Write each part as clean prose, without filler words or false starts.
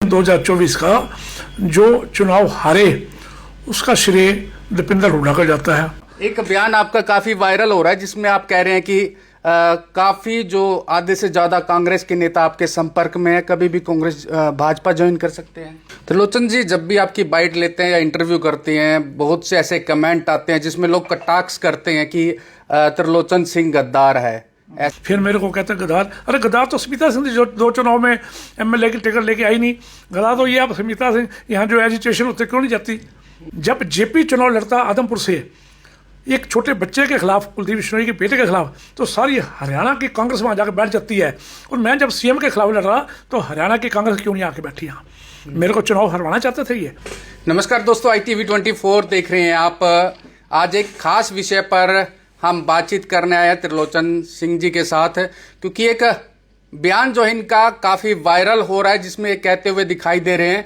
2024 का जो चुनाव हारे उसका श्रेय दीपेंद्र हुड्डा को जाता है। एक बयान आपका काफी वायरल हो रहा है जिसमें आप कह रहे हैं कि काफी जो आधे से ज्यादा कांग्रेस के नेता आपके संपर्क में है, कभी भी कांग्रेस भाजपा ज्वाइन कर सकते हैं। त्रिलोचन जी, जब भी आपकी बाइट लेते हैं या इंटरव्यू करते हैं, बहुत से ऐसे कमेंट आते हैं जिसमें लोग कटाक्ष करते हैं कि त्रिलोचन सिंह गद्दार है। फिर मेरे को कहते हैं गद्दार। अरे गद्दार तो स्मिता सिंह जो 2 चुनाव में एमएलए की टिकट लेके आई नहीं। गद्दार तो ये आप स्मिता सिंह यहाँ जो एजिटेशन होते क्यों नहीं जाती। जब जेपी चुनाव लड़ता आदमपुर से एक छोटे बच्चे के खिलाफ, कुलदीप बिश्नोई के बेटे के खिलाफ, तो सारी हरियाणा की कांग्रेस वहाँ जाकर बैठ जाती है। और मैं जब सीएम के खिलाफ लड़ रहा तो हरियाणा की कांग्रेस क्यों नहीं आके बैठी यहाँ। मेरे को चुनाव हरवाना चाहते थे ये। नमस्कार दोस्तों, ITV24 देख रहे हैं आप। आज एक खास विषय पर हम बातचीत करने आए हैं त्रिलोचन सिंह जी के साथ, क्योंकि एक बयान जो है इनका काफी वायरल हो रहा है, जिसमें ये कहते हुए दिखाई दे रहे हैं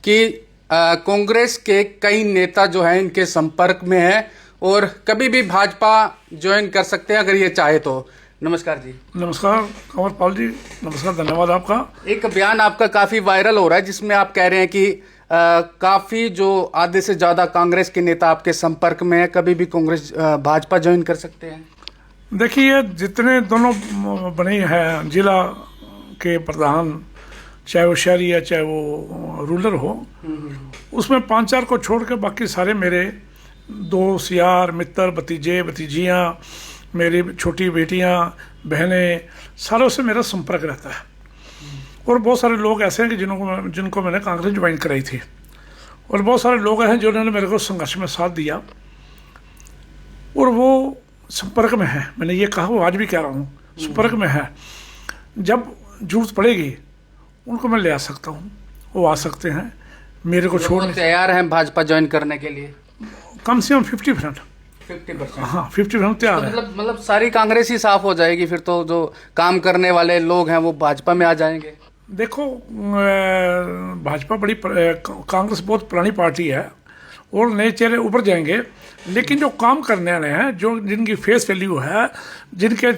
कि कांग्रेस के कई नेता जो हैं इनके संपर्क में है और कभी भी भाजपा ज्वाइन कर सकते हैं अगर ये चाहे तो। नमस्कार जी। नमस्कार कंवरपाल जी, नमस्कार, धन्यवाद आपका। एक बयान आपका काफी वायरल हो रहा है जिसमें आप कह रहे हैं कि काफी जो आधे से ज्यादा कांग्रेस के नेता आपके संपर्क में है, कभी भी कांग्रेस भाजपा ज्वाइन कर सकते हैं। देखिए, जितने दोनों बने हैं जिला के प्रधान, चाहे वो शहरी है चाहे वो रूरल हो, उसमें 5-4 को छोड़ के बाकी सारे मेरे दोस्त यार मित्र, भतीजे भतीजियाँ, मेरी छोटी बेटियाँ बहनें, सारों से मेरा संपर्क रहता है। और बहुत सारे लोग ऐसे हैं कि जिनको मैंने कांग्रेस ज्वाइन कराई थी, और बहुत सारे लोग हैं जिन्होंने मेरे को संघर्ष में साथ दिया और वो संपर्क में है। मैंने ये कहा, वो आज भी कह रहा हूँ, संपर्क में है। जब जरूरत पड़ेगी उनको मैं ले आ सकता हूँ, वो आ सकते हैं। मेरे को छोड़ने तैयार हैं भाजपा ज्वाइन करने के लिए? कम से कम 50%। हाँ, 50% तैयार है। मतलब सारी कांग्रेस ही साफ हो जाएगी फिर तो, जो काम करने वाले लोग हैं वो भाजपा में आ जाएंगे। देखो, भाजपा कांग्रेस बहुत पुरानी पार्टी है और नए चेहरे ऊपर जाएंगे, लेकिन जो काम करने वाले हैं, जो जिनकी फेस वैल्यू है, जिनके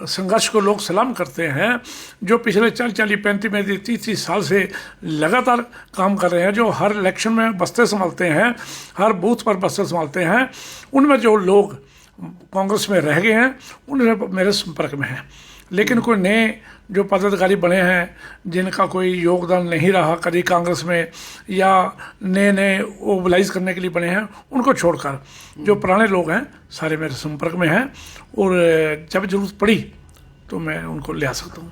संघर्ष को लोग सलाम करते हैं, जो पिछले 40-40, 35, 30 साल से लगातार काम कर रहे हैं, जो हर इलेक्शन में बस्ते संभालते हैं, हर बूथ पर बस्ते संभालते हैं, उनमें जो लोग कांग्रेस में रह गए हैं उनमें मेरे संपर्क में हैं। लेकिन कोई नए जो पदाधिकारी बने हैं जिनका कोई योगदान नहीं रहा कभी कांग्रेस में, या नए ओबलाइज करने के लिए बने हैं, उनको छोड़कर जो पुराने लोग हैं सारे मेरे संपर्क में हैं। और जब जरूरत पड़ी तो मैं उनको ले आ सकता हूँ।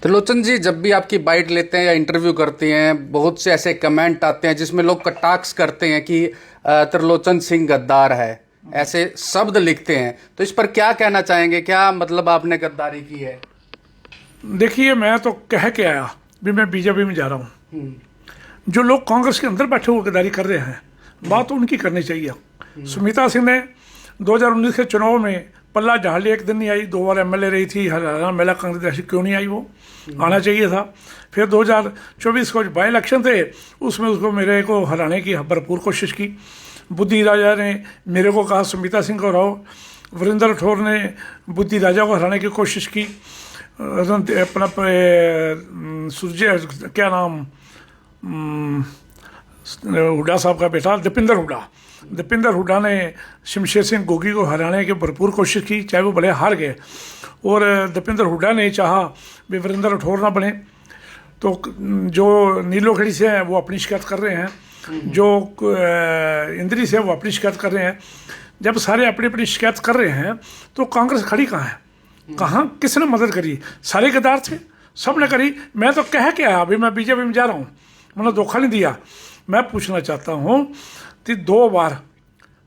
त्रिलोचन जी, जब भी आपकी बाइट लेते हैं या इंटरव्यू करते हैं, बहुत से ऐसे कमेंट आते हैं जिसमें लोग कटाक्ष करते हैं कि त्रिलोचन सिंह गद्दार है, ऐसे शब्द लिखते हैं, तो इस पर क्या कहना चाहेंगे? क्या मतलब आपने गद्दारी की है? देखिए, मैं तो कह के आया भी मैं बीजेपी में जा रहा हूँ। जो लोग कांग्रेस के अंदर बैठे हुए गद्दारी कर रहे हैं, बात तो उनकी करनी चाहिए। स्मिता सिंह ने 2019 के चुनाव में पल्ला झाड़ लिया, एक दिन नहीं आई, 2 बार एमएलए रही थी, हरियाणा महिला कांग्रेस ऐसी क्यों नहीं आई? वो आना चाहिए था। फिर 2024 को बाई इलेक्शन थे, उसमें उसको मेरे को हराने की भरपूर कोशिश की। बुद्धि राजा ने मेरे को कहा स्मिता सिंह को हराओ, वीरेंद्र राठौर ने बुद्धि राजा को हराने की कोशिश की। अपना सूर्य क्या नाम, हुड्डा साहब का बेटा दीपेंद्र हुड्डा ने शमशेर सिंह गोगी को हराने की भरपूर कोशिश की, चाहे वो बड़े हार गए। और दीपेंद्र हुड्डा ने चाहा भी वीरेंद्र राठौर ना बने, तो जो नीलोखड़ी से हैं वो अपनी शिकायत कर रहे हैं, जो इंद्री से वो अपनी शिकायत कर रहे हैं। जब सारे अपनी अपनी शिकायत कर रहे हैं तो कांग्रेस खड़ी कहाँ है? कहाँ किसने मदद करी? सारे गद्दार थे, सब ने करी। मैं तो कह के आया अभी मैं बीजेपी में जा रहा हूँ, मैंने धोखा नहीं दिया। मैं पूछना चाहता हूँ कि 2 बार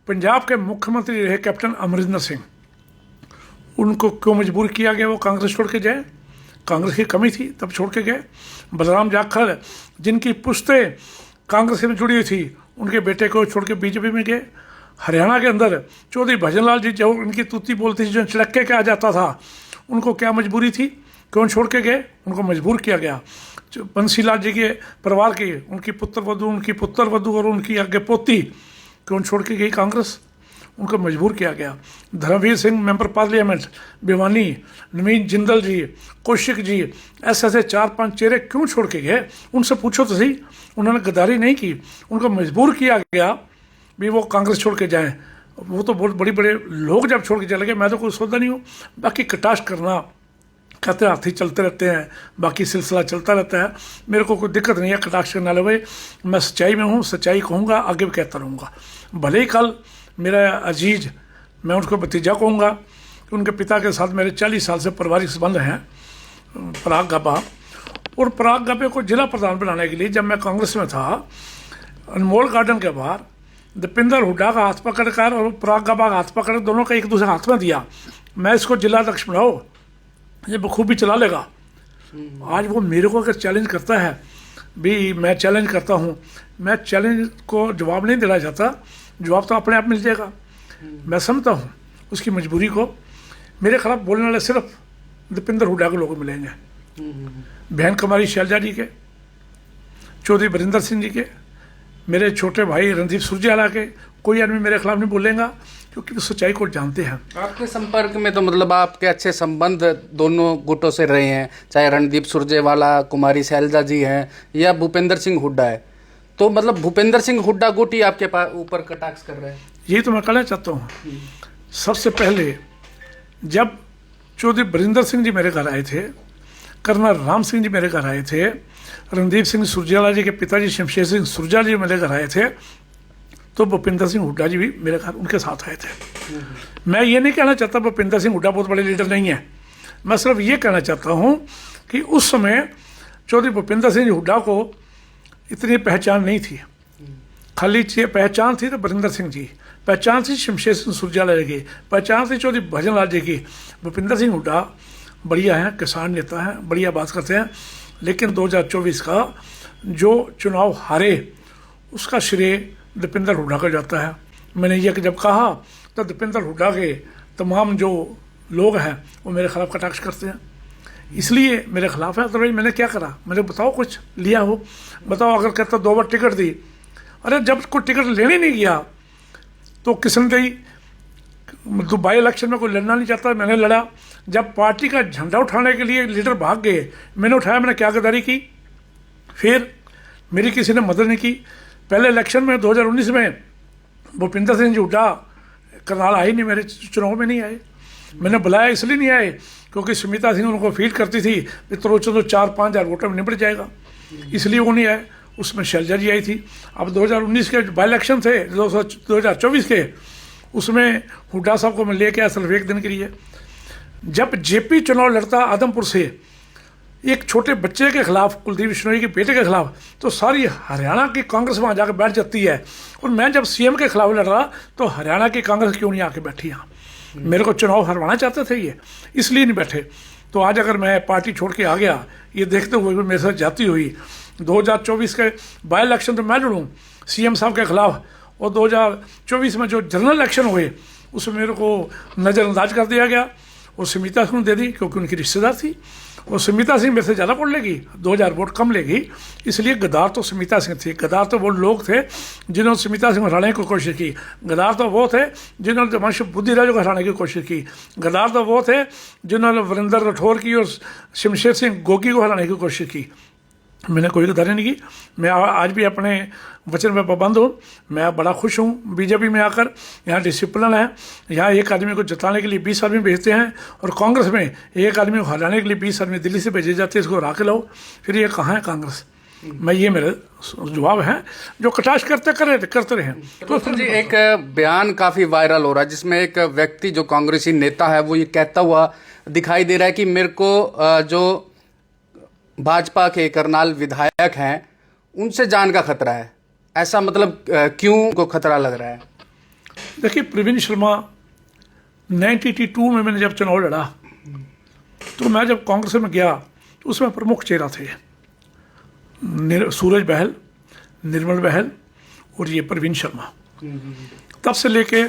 पंजाब के मुख्यमंत्री रहे कैप्टन अमरिंदर सिंह, उनको क्यों मजबूर किया गया वो कांग्रेस छोड़ के जाए? कांग्रेस की कमी थी तब छोड़ के गए। बलराम जाखड़, जिनकी पुश्तें कांग्रेस में जुड़ी हुई थी, उनके बेटे को छोड़ के बीजेपी में गए। हरियाणा के अंदर चौधरी भजनलाल जी, जो उनकी तूती बोलती थी, जो चिड़क्के के आ जाता था, उनको क्या मजबूरी थी? क्यों छोड़ के गए? उनको मजबूर किया गया। बंसीलाल जी के परिवार की, उनकी पुत्र वधू और उनकी आगे पोती क्यों छोड़ के गई कांग्रेस? उनको मजबूर किया गया। धर्मवीर सिंह मेंबर पार्लियामेंट भिवानी, नवीन जिंदल जी, कौशिक जी, ऐसे ऐसे 4-5 चेहरे क्यों छोड़ के गए? उनसे पूछो तो सही। उन्होंने गद्दारी नहीं की, उनको मजबूर किया गया भी वो कांग्रेस छोड़ के जाएं। वो तो बहुत बड़े बड़े लोग जब छोड़ के चले गए, मैं तो कोई सोचता नहीं हूँ। बाकी कटाश करना, कहते हाथी चलते रहते हैं, बाकी सिलसिला चलता रहता है। मेरे को कोई दिक्कत नहीं है कटाक्ष करने वाले भाई। मैं सच्चाई में हूँ, सच्चाई कहूँगा, आगे भी कहता रहूँगा। भले ही कल मेरा अजीज, मैं उनको भतीजा कहूँगा कि उनके पिता के साथ मेरे 40 साल से पारिवारिक संबंध हैं, पराग गाबा। और पराग गाबे को जिला प्रधान बनाने के लिए जब मैं कांग्रेस में था, अनमोल गार्डन के बाहर दीपिंदर हुड्डा का हाथ पकड़कर और पराग गाबा का हाथ पकड़, दोनों का एक दूसरे हाथ में दिया, मैं इसको जिला अध्यक्ष बनाओ, ये बखूबी चला लेगा। आज वो मेरे को अगर चैलेंज करता है भी, मैं चैलेंज करता हूँ, मैं चैलेंज को जवाब नहीं देना चाहता, जवाब तो अपने आप मिल जाएगा। मैं समझता हूँ उसकी मजबूरी को। मेरे खिलाफ बोलने वाले सिर्फ दीपिंदर हुड्डा के लोग मिलेंगे, बहन कुमारी शैलजा जी के, चौधरी बरिंदर सिंह जी के, मेरे छोटे भाई रणदीप सुरजेवाला के। कोई आदमी मेरे खिलाफ नहीं बोलेगा, क्योंकि वो सच्चाई को जानते हैं। आपके संपर्क में तो मतलब आपके अच्छे संबंध दोनों गुटों से रहे हैं, चाहे रणदीप सुरजेवाला, कुमारी शैलजा जी हैं या भूपेंद्र सिंह हुड्डा है, तो मतलब भूपेंद्र सिंह हुड्डा गुट ही आपके पास ऊपर कटाक्ष कर रहे हैं। यही तो मैं कहना चाहता हूँ। सबसे पहले जब चौधरी बरिंदर सिंह जी मेरे घर आए थे, कर्नल राम सिंह जी मेरे घर आए थे, रणदीप सिंह सुरजेवाला जी के पिताजी शमशेर सिंह सुरजेवाला जी मेरे घर आए थे, तो भूपेंद्र सिंह हुड्डा जी भी मेरे घर उनके साथ आए थे। मैं ये नहीं कहना चाहता भूपेंद्र सिंह हुड्डा बहुत बड़े लीडर नहीं है, मैं सिर्फ ये कहना चाहता हूँ कि उस समय चौधरी भूपेंद्र सिंह हुड्डा को इतनी पहचान नहीं थी। खाली पहचान थी तो बरिंदर सिंह जी, पहचान थी शमशेर सिंह सुरजेवाला जी की, पहचान थी चौधरी भजन लाल जी की। भूपेंद्र सिंह हुड्डा बढ़िया हैं, किसान नेता हैं, बढ़िया बात करते हैं, लेकिन 2024 का जो चुनाव हारे उसका श्रेय दीपिंदर हुड्डा को जाता है। मैंने ये जब कहा तो दीपिंदर हुड्डा के तमाम जो लोग हैं वो मेरे खिलाफ कटाक्ष करते हैं, इसलिए मेरे खिलाफ है। तो भाई मैंने क्या करा? मैंने बताओ कुछ लिया हो, बताओ। अगर कहता 2 बार टिकट दी, अरे जब कोई टिकट लेने नहीं गया तो किसने दी? तो बाई इलेक्शन में कोई लड़ना नहीं चाहता, मैंने लड़ा। जब पार्टी का झंडा उठाने के लिए लीडर भाग गए, मैंने उठाया, मैंने क्या गद्दारी की? फिर मेरी किसी ने मदद नहीं की। पहले इलेक्शन में 2019 में भूपेंद्र सिंह जी हुड्डा करनाल आए नहीं, मेरे चुनाव में नहीं आए। मैंने बुलाया इसलिए नहीं आए क्योंकि सुमिता सिंह उनको फील करती थी तो 4-5 हज़ार वोटर में निपट जाएगा, इसलिए वो नहीं आए। उसमें शैलजा जी आई थी। अब 2019 के बाई इलेक्शन थे 2024 के, उसमें हुड्डा साहब को मैं लेके आया सिर्फ 1 दिन के लिए। जब जेपी चुनाव लड़ता आदमपुर से एक छोटे बच्चे के खिलाफ, कुलदीप बिश्नोई के बेटे के खिलाफ, तो सारी हरियाणा की कांग्रेस वहाँ जाकर बैठ जाती है। और मैं जब सीएम के खिलाफ लड़ रहा तो हरियाणा की कांग्रेस क्यों नहीं आके बैठी यहाँ? मेरे को चुनाव हरवाना चाहते थे ये, इसलिए नहीं बैठे। तो आज अगर मैं पार्टी छोड़ के आ गया, ये देखते हुए भी मेरे साथ जाती हुई 2024 के बाई इलेक्शन तो मैं लड़ूँ सीएम साहब के खिलाफ, और 2024 में जो जनरल इलेक्शन हुए उसमें मेरे को नज़रअंदाज कर दिया गया और सुमिता सिंह दे दी क्योंकि उनकी रिश्तेदार थी। और सुमिता सिंह मेरे से ज़्यादा वोट लेगी, 2000 वोट कम लेगी, इसलिए गद्दार तो सुमिता सिंह थी। गद्दार तो वो लोग थे जिन्होंने सुमिता सिंह हराने की कोशिश की। गद्दार तो वो थे जिन्होंने देवांशु बुद्धिराज को हराने की कोशिश की। गद्दार तो वो थे जिन्होंने वीरेंद्र राठौर की और शमशेर सिंह गोगी को हराने की कोशिश की। मैंने कोई गद्दारी नहीं की। मैं आज भी अपने वचन में पाबंद हूँ। मैं बड़ा खुश हूँ बीजेपी में आकर। यहाँ डिसिप्लिन है, यहाँ एक आदमी को जिताने के लिए 20 आदमी भेजते हैं, और कांग्रेस में एक आदमी को हराने के लिए 20 आदमी दिल्ली से भेजे जाते हैं, इसको हरा के लाओ। फिर ये कहाँ है कांग्रेस? मैं ये मेरे जवाब है, जो कटाक्ष करते रहे। तो जी एक बयान काफ़ी वायरल हो रहा है जिसमें एक व्यक्ति जो कांग्रेसी नेता है वो ये कहता हुआ दिखाई दे रहा है कि मेरे को जो भाजपा के करनाल विधायक हैं उनसे जान का खतरा है। ऐसा मतलब क्यों को खतरा लग रहा है? देखिए, प्रवीण शर्मा 1982 में मैंने जब चुनाव लड़ा तो मैं जब कांग्रेस में गया तो उसमें प्रमुख चेहरा थे सूरज बहल, निर्मल बहल और ये प्रवीण शर्मा। तब से लेके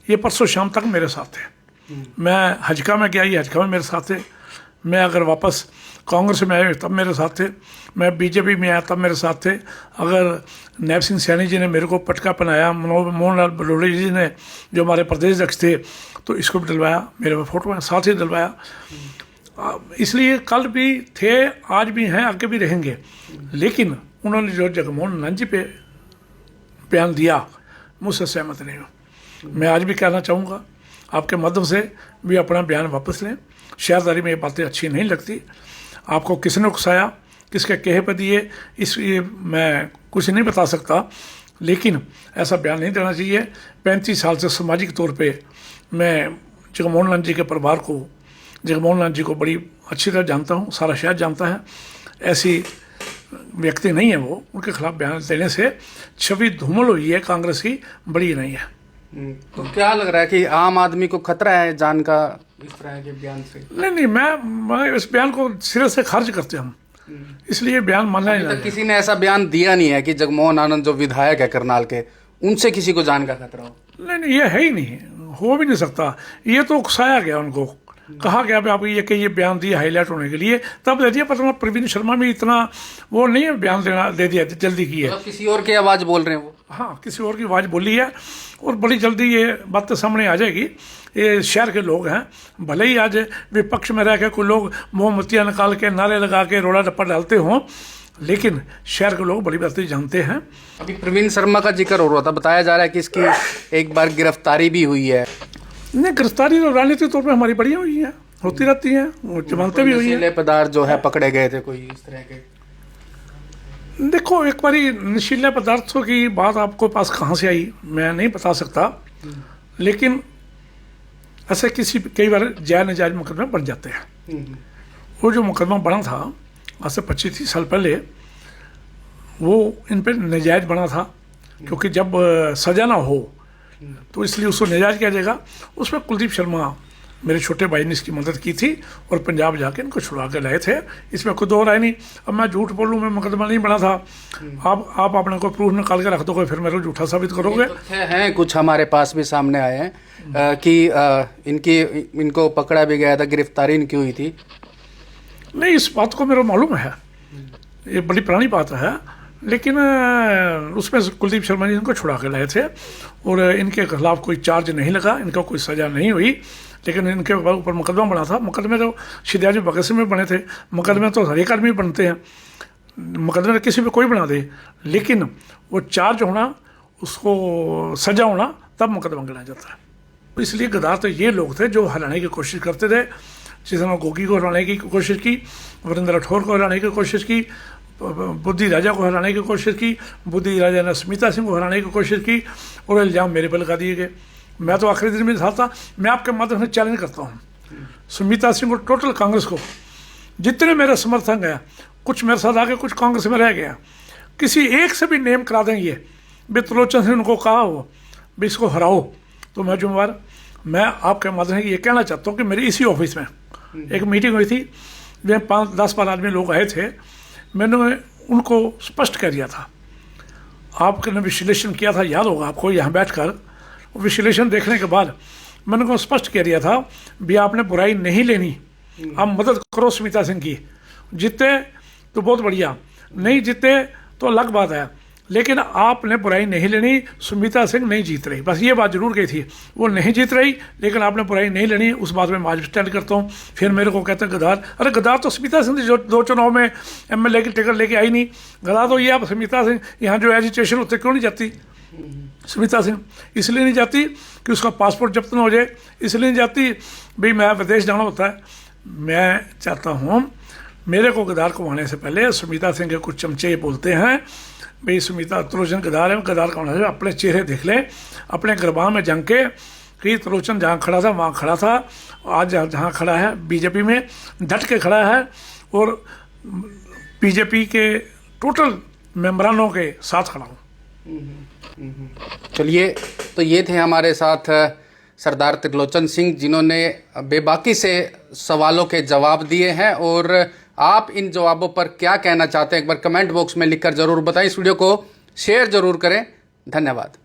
ये परसों शाम तक मेरे साथ थे। मैं हजका में गया, ये हजका में मेरे साथ थे। मैं अगर वापस कांग्रेस में आए तब मेरे साथ थे, मैं बीजेपी में आया तब मेरे साथ थे। अगर नैब सिंह सैनी जी ने मेरे को पटका पहनाया, मोहन लाल बलोड़ी जी ने जो हमारे प्रदेश अध्यक्ष थे तो इसको भी दिलवाया, मेरे फोटो है साथ ही दिलवाया। इसलिए कल भी थे, आज भी हैं, आगे भी रहेंगे। लेकिन उन्होंने जो जगमोहन लाल जी पे बयान दिया, मुझसे सहमत नहीं हूँ। मैं आज भी कहना चाहूँगा आपके माध्यम से भी अपना बयान वापस लें। शहरदारी में ये बातें अच्छी नहीं लगती। आपको किसने उकसाया, किसके कहे पर दिए, इसलिए मैं कुछ नहीं बता सकता, लेकिन ऐसा बयान नहीं देना चाहिए। 35 साल से सामाजिक तौर पे मैं जगमोहन लाल जी के परिवार को, जगमोहन लाल जी को बड़ी अच्छी तरह जानता हूँ, सारा शहर जानता है। ऐसी व्यक्ति नहीं है वो, उनके खिलाफ बयान देने से छवि धूमल हुई है कांग्रेस की, बड़ी नहीं है। तो क्या लग रहा है कि आम आदमी को खतरा है जान का इस तरह के बयान से? नहीं, मैं इस बयान को सिरे से खारिज करते हम, इसलिए बयान मानना ही नहीं। किसी ने ऐसा बयान दिया नहीं है कि जगमोहन आनंद जो विधायक है करनाल के, उनसे किसी को जान का खतरा हो? नहीं, ये है ही नहीं, हो भी नहीं सकता। ये तो उकसाया गया, उनको कहा गया भी आप ये कि ये बयान दिया हाईलाइट होने के लिए, तब दे दिया। पर प्रवीण शर्मा में इतना वो नहीं है बयान देना, दे दिया जल्दी की है। तो किसी और की आवाज़ बोल रहे हैं वो? हाँ, किसी और की आवाज़ बोली है और बड़ी जल्दी ये बात सामने आ जाएगी। ये शहर के लोग हैं, भले ही आज विपक्ष में रह के कोई लोग मोमबत्तियाँ निकाल के नारे लगा के रोड़ा टप्पा डालते हों, लेकिन शहर के लोग बड़ी बातें जानते हैं। अभी प्रवीण शर्मा का जिक्र हो रहा था, बताया जा रहा है कि इसकी एक बार गिरफ्तारी भी हुई है। नहीं, गिरफ्तारी तो राजनीतिक तौर पर हमारी बढ़िया हुई है, होती रहती है, वो जमानतें भी हुई है। नशीले पदार्थ जो है पकड़े गए थे कोई इस तरह के? देखो, एक बारी नशीले पदार्थों की बात आपको पास कहाँ से आई मैं नहीं बता सकता, लेकिन ऐसे कई बार जायज नाजायज मुकदमे बन जाते हैं। वो जो मुकदमा बना था आज से 25-30 साल पहले, वो इन पर नाजायज बना था, क्योंकि जब सजा ना हो तो इसलिए उसको नाजायज किया जाएगा। उसमें कुलदीप शर्मा मेरे छोटे भाई ने इसकी मदद की थी और पंजाब जाके इनको छुड़ा के लाए थे, इसमें कोई दो राय नहीं। अब मैं झूठ बोलूँ, मैं मुकदमा नहीं बना था, आप अपने को प्रूफ निकाल के रख दोगे, फिर मेरे को झूठा साबित करोगे। हैं कुछ हमारे पास भी सामने आए हैं कि इनको पकड़ा भी गया था, गिरफ्तारी इनकी हुई थी। नहीं, इस बात को मेरे मालूम है, ये बड़ी पुरानी बात है, लेकिन उसमें कुलदीप शर्मा जी इनको छुड़ा के लाए थे और इनके खिलाफ कोई चार्ज नहीं लगा, इनको कोई सज़ा नहीं हुई, लेकिन इनके ऊपर मुकदमा बना था। मुकदमे तो शिदाजी भगत सिंह में बने थे, मुकदमे तो हर एक आदमी बनते हैं, मुकदमे किसी पे कोई बना दे, लेकिन वो चार्ज होना, उसको सजा होना, तब मुकदमा गिना जाता है। इसलिए गद्दार तो ये लोग थे जो हराने की कोशिश करते थे। जिसने गोगी को हराने की कोशिश की, वीरेंद्र राठौर को हराने की कोशिश की, बुद्धि राजा को हराने की कोशिश की, बुद्धि राजा ने स्मिता सिंह को हराने की कोशिश की और इल्ज़ाम मेरे पर लगा दिए गए। मैं तो आखिरी दिन में था, मैं आपके माध्यम से चैलेंज करता हूँ स्मिता सिंह को, टोटल कांग्रेस को, जितने मेरे समर्थक हैं, कुछ मेरे साथ आके कुछ कांग्रेस में रह गया, किसी एक से भी नेम करा देंगे भी त्रिलोचन सिंह उनको कहा हो भी इसको हराओ, तो मैं जुम्मेवार। मैं आपके माध्यम से ये कहना चाहता हूँ कि मेरी इसी ऑफिस में एक मीटिंग हुई थी, जिसमें 5-10 आदमी लोग आए थे। मैंने उनको स्पष्ट कर दिया था, आपने विश्लेषण किया था, याद होगा आपको, यहाँ बैठकर विश्लेषण देखने के बाद मैंने उनको स्पष्ट कह दिया था भी आपने बुराई नहीं लेनी, आप मदद करो स्मिता सिंह की, जीते तो बहुत बढ़िया, नहीं जीते तो अलग बात है, लेकिन आपने बुराई नहीं लेनी। स्मिता सिंह नहीं जीत रही, बस ये बात जरूर कही थी, वो नहीं जीत रही, लेकिन आपने बुराई नहीं लेनी, उस बात में मैं आज स्टैंड करता हूँ। फिर मेरे को कहते हैं गद्दार, अरे गद्दार तो स्मिता सिंह जो 2 चुनाव में MLA की टिकट लेके आई नहीं, गद्दार तो ये आप स्मिता सिंह, यहाँ जो एजिटेशन होते क्यों नहीं जाती स्मिता सिंह? इसलिए नहीं जाती कि उसका पासपोर्ट जब्त ना हो जाए, इसलिए नहीं जाती भाई मैं विदेश जाना होता है। मैं चाहता हूँ, मेरे को गद्दार को आने से पहले स्मिता सिंह के कुछ चमचे बोलते हैं भाई स्मिता त्रिलोचन गद्दार है, गद्दार कौन है, अपने चेहरे देख ले, अपने गरबा में जंग के कि त्रिलोचन जहाँ खड़ा था वहाँ खड़ा था, आज जहाँ खड़ा है बीजेपी में डट के खड़ा है और बीजेपी के टोटल मेंबरानों के साथ खड़ा हूँ। चलिए, तो ये थे हमारे साथ सरदार त्रिलोचन सिंह, जिन्होंने बेबाकी से सवालों के जवाब दिए हैं, और आप इन जवाबों पर क्या कहना चाहते हैं एक बार कमेंट बॉक्स में लिखकर ज़रूर बताएं। इस वीडियो को शेयर ज़रूर करें। धन्यवाद।